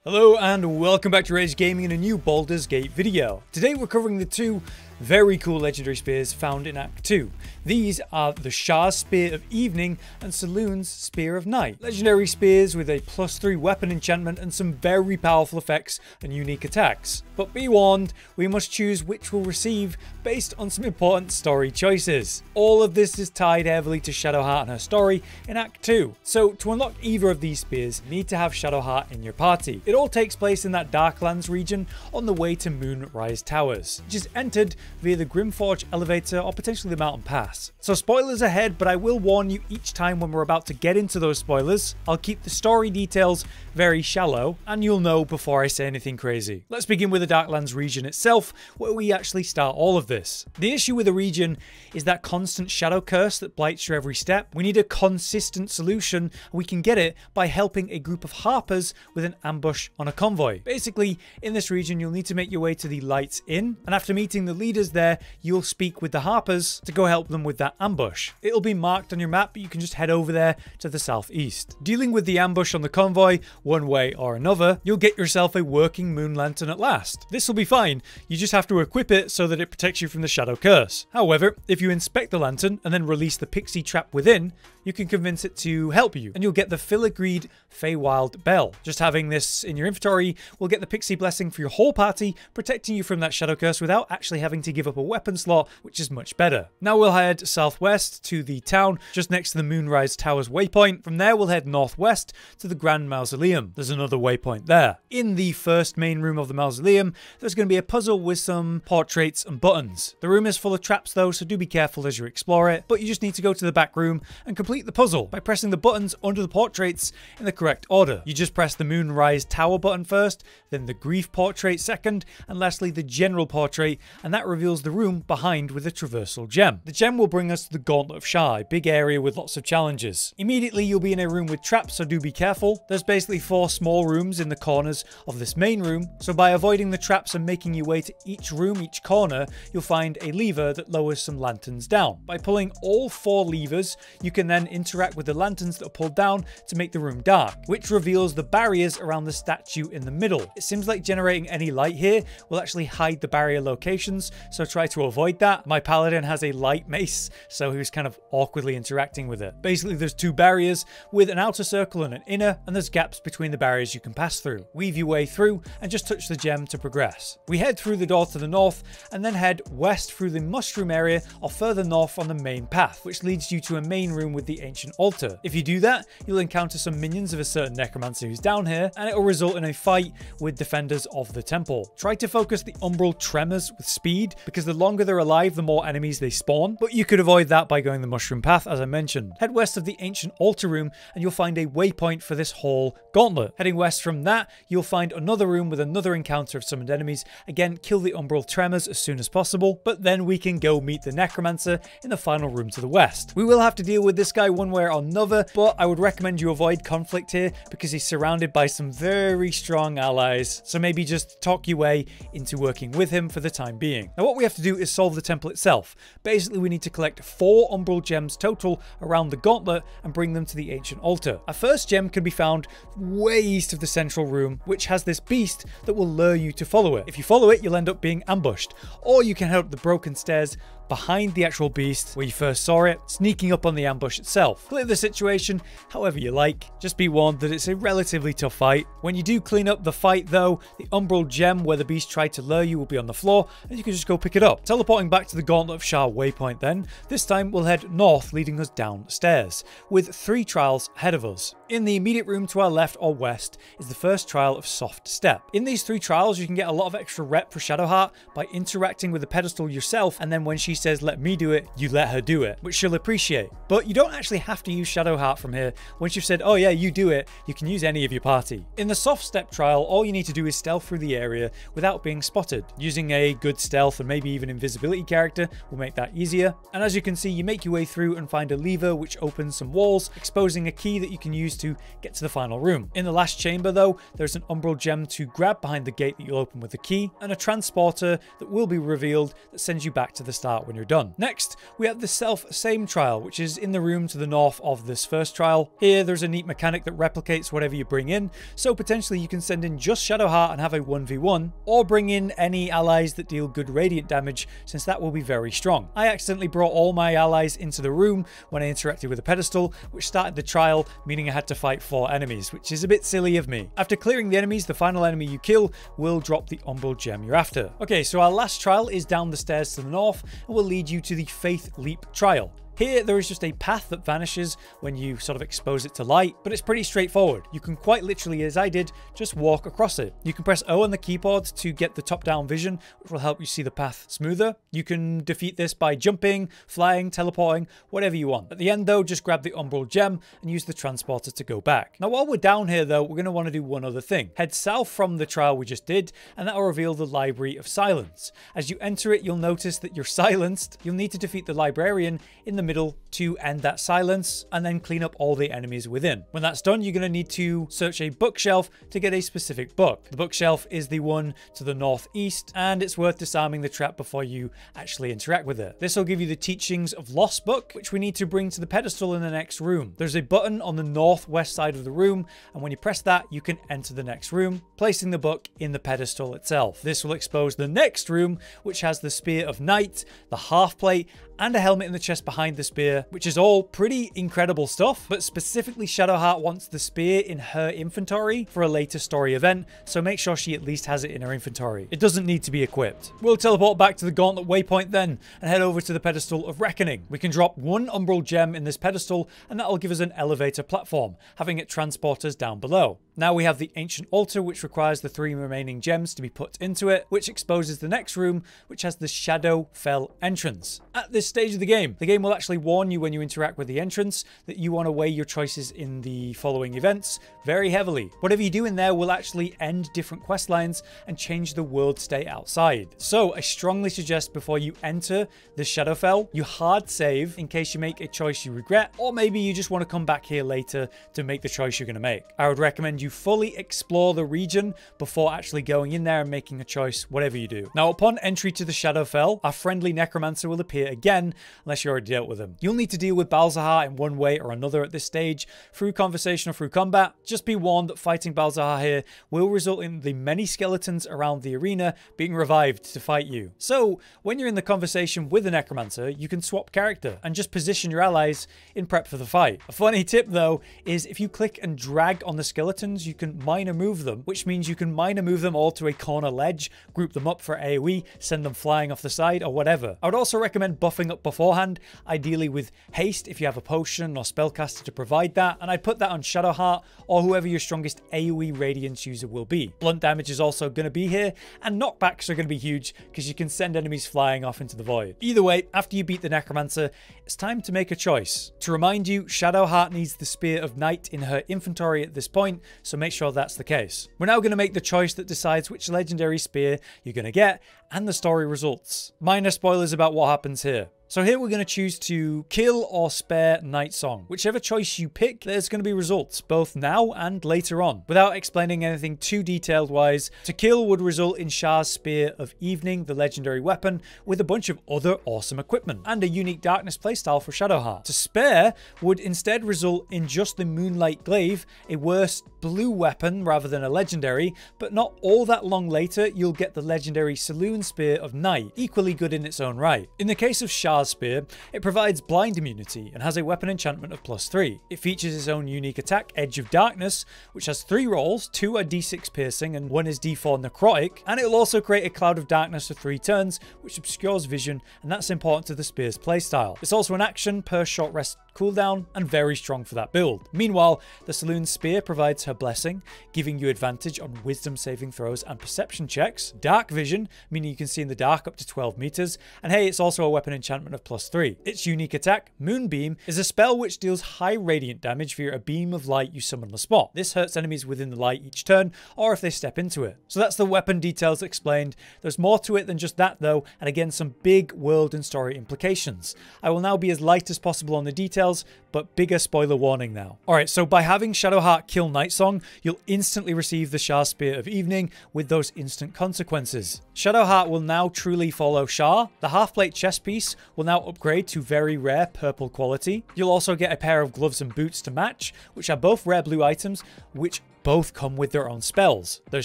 Hello and welcome back to Rage Gaming in a new Baldurs Gate video. Today we're covering the two very cool legendary spears found in Act 2. These are the Shar's Spear of Evening and Salune's Spear of Night. Legendary spears with a +3 weapon enchantment and some very powerful effects and unique attacks. But be warned, we must choose which we'll receive based on some important story choices. All of this is tied heavily to Shadowheart and her story in Act 2. So to unlock either of these spears, you need to have Shadowheart in your party. It all takes place in that Darklands region on the way to Moonrise Towers, which is entered via the Grimforge elevator or potentially the Mountain Pass. So spoilers ahead, but I will warn you each time when we're about to get into those spoilers. I'll keep the story details very shallow and you'll know before I say anything crazy. Let's begin with the Darklands region itself, where we actually start all of this. The issue with the region is that constant shadow curse that blights your every step. We need a consistent solution, and we can get it by helping a group of harpers with an ambush on a convoy. Basically, in this region, you'll need to make your way to the Lights Inn, and after meeting the leaders there, you'll speak with the harpers to go help them with that ambush. It'll be marked on your map, but you can just head over there to the southeast. Dealing with the ambush on the convoy, one way or another, you'll get yourself a working moon lantern at last. This will be fine, you just have to equip it so that it protects you from the shadow curse. However, if you inspect the lantern and then release the pixie trap within, you can convince it to help you, and you'll get the filigreed Feywild Bell. Just having this in your inventory will get the pixie blessing for your whole party, protecting you from that shadow curse without actually having to give up a weapon slot, which is much better. Now we'll head southwest to the town just next to the Moonrise Towers waypoint. From there we'll head northwest to the Grand Mausoleum. There's another waypoint there. In the first main room of the mausoleum, there's going to be a puzzle with some portraits and buttons. The room is full of traps though, so do be careful as you explore it, but you just need to go to the back room and complete the puzzle by pressing the buttons under the portraits in the correct order. You just press the Moonrise Tower button first, then the Grief portrait second, and lastly the General portrait, and that reveals the room behind with the Traversal Gem. The gem will bring us to the Gauntlet of Shar, a big area with lots of challenges. Immediately you'll be in a room with traps, so do be careful. There's basically 4 small rooms in the corners of this main room, so by avoiding the traps and making your way to each room, each corner, you'll find a lever that lowers some lanterns down. By pulling all 4 levers, you can then interact with the lanterns that are pulled down to make the room dark, which reveals the barriers around the statue in the middle. It seems like generating any light here will actually hide the barrier locations, so try to avoid that. My Paladin has a light mace, so he was kind of awkwardly interacting with it. Basically, there's 2 barriers with an outer circle and an inner, and there's gaps between the barriers you can pass through. Weave your way through and just touch the gem to progress. We head through the door to the north and then head west through the mushroom area or further north on the main path, which leads you to a main room with the ancient altar. If you do that, you'll encounter some minions of a certain necromancer who's down here, and it will result in a fight with defenders of the temple. Try to focus the umbral tremors with speed, because the longer they're alive, the more enemies they spawn, but you could avoid that by going the mushroom path, as I mentioned. Head west of the ancient altar room and you'll find a waypoint for this whole gauntlet. Heading west from that, you'll find another room with another encounter of summoned enemies. Again, kill the umbral tremors as soon as possible, but then we can go meet the necromancer in the final room to the west. We will have to deal with this guy one way or another, but I would recommend you avoid conflict here because he's surrounded by some very strong allies, so maybe just talk your way into working with him for the time being. Now what we have to do is solve the temple itself. Basically we need to collect 4 umbral gems total around the gauntlet and bring them to the ancient altar. Our first gem can be found way east of the central room, which has this beast that will lure you to follow it. If you follow it, you'll end up being ambushed, or you can head up the broken stairs behind the actual beast where you first saw it, sneaking up on the ambush itself. Play the situation however you like. Just be warned that it's a relatively tough fight. When you do clean up the fight though, the Umbral Gem where the beast tried to lure you will be on the floor and you can just go pick it up. Teleporting back to the Gauntlet of Shar waypoint then, this time we'll head north leading us downstairs, with 3 trials ahead of us. In the immediate room to our left or west is the first trial of Soft Step. In these 3 trials you can get a lot of extra rep for Shadowheart by interacting with the pedestal yourself, and then when she says let me do it, you let her do it, which she'll appreciate. But you don't actually have to use Shadowheart from here. Once you've said, oh yeah, you do it, you can use any of your party. In the Soft Step trial, all you need to do is stealth through the area without being spotted. Using a good stealth and maybe even invisibility character will make that easier. And as you can see, you make your way through and find a lever which opens some walls, exposing a key that you can use to get to the final room. In the last chamber though, there's an Umbral Gem to grab behind the gate that you'll open with the key, and a transporter that will be revealed that sends you back to the start when you're done. Next, we have the self-same trial, which is in the room to the north of this first trial. Here, there's a neat mechanic that replicates whatever you bring in, so potentially you can send in just Shadowheart and have a 1v1, or bring in any allies that deal good radiant damage, since that will be very strong. I accidentally brought all my allies into the room when I interacted with a pedestal, which started the trial, meaning I had to fight 4 enemies, which is a bit silly of me. After clearing the enemies, the final enemy you kill will drop the Umbral Gem you're after. Okay, so our last trial is down the stairs to the north and will lead you to the Faith Leap trial. Here, there is just a path that vanishes when you sort of expose it to light, but it's pretty straightforward. You can quite literally, as I did, just walk across it. You can press O on the keyboard to get the top-down vision, which will help you see the path smoother. You can defeat this by jumping, flying, teleporting, whatever you want. At the end, though, just grab the Umbral Gem and use the transporter to go back. Now, while we're down here, though, we're going to want to do one other thing. Head south from the trial we just did, and that will reveal the Library of Silence. As you enter it, you'll notice that you're silenced. You'll need to defeat the librarian in the middle to end that silence, and then clean up all the enemies within. When that's done, you're going to need to search a bookshelf to get a specific book. The bookshelf is the one to the northeast, and it's worth disarming the trap before you actually interact with it. This will give you the teachings of Lost Book, which we need to bring to the pedestal in the next room. There's a button on the northwest side of the room, and when you press that, you can enter the next room, placing the book in the pedestal itself. This will expose the next room, which has the Spear of Night, the half plate, and a helmet in the chest behind the spear, which is all pretty incredible stuff, but specifically Shadowheart wants the spear in her inventory for a later story event, so make sure she at least has it in her inventory. It doesn't need to be equipped. We'll teleport back to the Gauntlet Waypoint then, and head over to the pedestal of Reckoning. We can drop 1 Umbral Gem in this pedestal, and that'll give us an elevator platform, having it transport us down below. Now we have the Ancient Altar, which requires the 3 remaining gems to be put into it, which exposes the next room, which has the Shadowfell entrance. At this stage of the game will actually warn you when you interact with the entrance that you want to weigh your choices in the following events very heavily. Whatever you do in there will actually end different quest lines and change the world state outside. So I strongly suggest before you enter the Shadowfell, you hard save in case you make a choice you regret, or maybe you just want to come back here later to make the choice you're going to make. I would recommend you fully explore the region before actually going in there and making a choice, whatever you do. Now, upon entry to the Shadowfell, our friendly Necromancer will appear again, unless you already dealt with him. You'll need to deal with Baldur in one way or another at this stage, through conversation or through combat. Just be warned that fighting Baldur here will result in the many skeletons around the arena being revived to fight you. So, when you're in the conversation with the Necromancer, you can swap character and just position your allies in prep for the fight. A funny tip though, is if you click and drag on the skeletons, you can minor move them, which means you can minor move them all to a corner ledge, group them up for AoE, send them flying off the side or whatever. I would also recommend buffing up beforehand, ideally with haste if you have a potion or spellcaster to provide that, and I'd put that on Shadowheart or whoever your strongest AoE radiance user will be. Blunt damage is also going to be here, and knockbacks are going to be huge because you can send enemies flying off into the void. Either way, after you beat the Necromancer, it's time to make a choice. To remind you, Shadowheart needs the Spear of Night in her inventory at this point, so make sure that's the case. We're now going to make the choice that decides which legendary spear you're going to get and the story results. Minor spoilers about what happens here. So here we're going to choose to kill or spare Night Song. Whichever choice you pick, there's going to be results, both now and later on. Without explaining anything too detailed wise, to kill would result in Shar's Spear of Evening, the legendary weapon, with a bunch of other awesome equipment, and a unique darkness playstyle for Shadowheart. To spare would instead result in just the Moonlight Glaive, a worse blue weapon rather than a legendary, but not all that long later, you'll get the legendary Selune Spear of Night, equally good in its own right. In the case of Shar's Spear, it provides blind immunity and has a weapon enchantment of +3. It features its own unique attack, Edge of Darkness, which has 3 rolls, 2 are D6 piercing and 1 is D4 necrotic, and it will also create a cloud of darkness for 3 turns, which obscures vision, and that's important to the Spear's playstyle. It's also an action per short rest cooldown and very strong for that build. Meanwhile, the Selune Spear provides her blessing, giving you advantage on wisdom saving throws and perception checks, dark vision, meaning you can see in the dark up to 12 meters, and hey, it's also a weapon enchantment of +3. Its unique attack, Moonbeam, is a spell which deals high radiant damage via a beam of light you summon on the spot. This hurts enemies within the light each turn, or if they step into it. So that's the weapon details explained. There's more to it than just that though, and again some big world and story implications. I will now be as light as possible on the details details, but bigger spoiler warning now. Alright, so by having Shadowheart kill Nightsong, you'll instantly receive the Shar Spear of Evening with those instant consequences. Shadowheart will now truly follow Shar. The half-plate chest piece will now upgrade to very rare purple quality. You'll also get a pair of gloves and boots to match, which are both rare blue items, which both come with their own spells. There's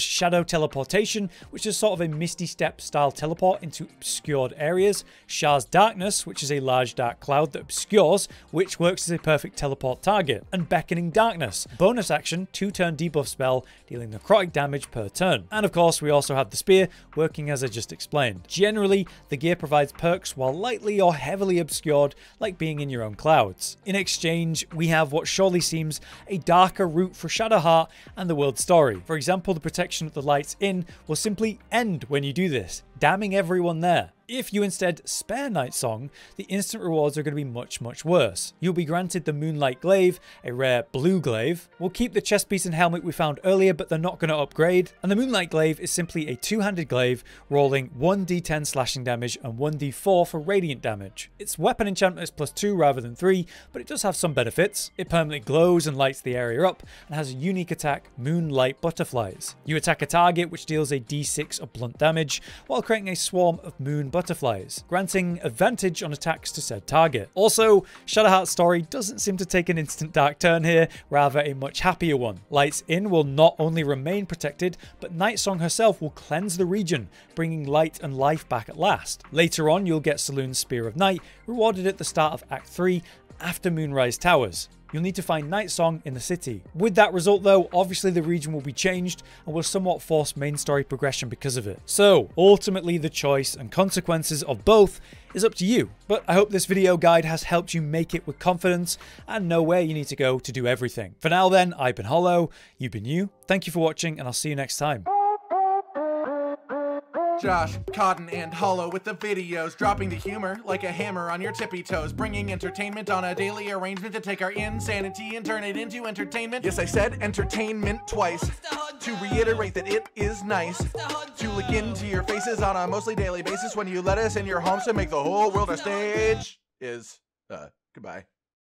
Shadow Teleportation, which is sort of a Misty Step style teleport into obscured areas. Shar's Darkness, which is a large dark cloud that obscures, which works as a perfect teleport target. And Beckoning Darkness, bonus action, 2-turn debuff spell, dealing necrotic damage per turn. And of course, we also have the spear, working as I just explained. Generally, the gear provides perks while lightly or heavily obscured, like being in your own clouds. In exchange, we have what surely seems a darker route for Shadowheart and the world story. For example, the protection of the Lights Inn will simply end when you do this, damning everyone there. If you instead spare Nightsong, the instant rewards are going to be much, much worse. You'll be granted the Moonlight Glaive, a rare blue glaive. We'll keep the chest piece and helmet we found earlier, but they're not going to upgrade. And the Moonlight Glaive is simply a two-handed glaive, rolling 1d10 slashing damage and 1d4 for radiant damage. Its weapon enchantment is +2 rather than 3, but it does have some benefits. It permanently glows and lights the area up, and has a unique attack, Moonlight Butterflies. You attack a target, which deals a d6 of blunt damage, while creating a swarm of moon butterflies, granting advantage on attacks to said target. Also, Shadowheart's story doesn't seem to take an instant dark turn here, rather a much happier one. Lights Inn will not only remain protected, but Nightsong herself will cleanse the region, bringing light and life back at last. Later on, you'll get Selune's Spear of Night, rewarded at the start of Act 3, after Moonrise Towers. You'll need to find Nightsong in the city. With that result though, obviously the region will be changed and will somewhat force main story progression because of it. So ultimately the choice and consequences of both is up to you. But I hope this video guide has helped you make it with confidence and know where you need to go to do everything. For now then, I've been Hollow, you've been you. Thank you for watching and I'll see you next time. Josh, Cotton, and Hollow with the videos, dropping the humor like a hammer on your tippy toes, bringing entertainment on a daily arrangement to take our insanity and turn it into entertainment. Yes, I said entertainment twice, to reiterate that it is nice to look into your faces on a mostly daily basis when you let us in your homes to make the whole world a stage. Goodbye.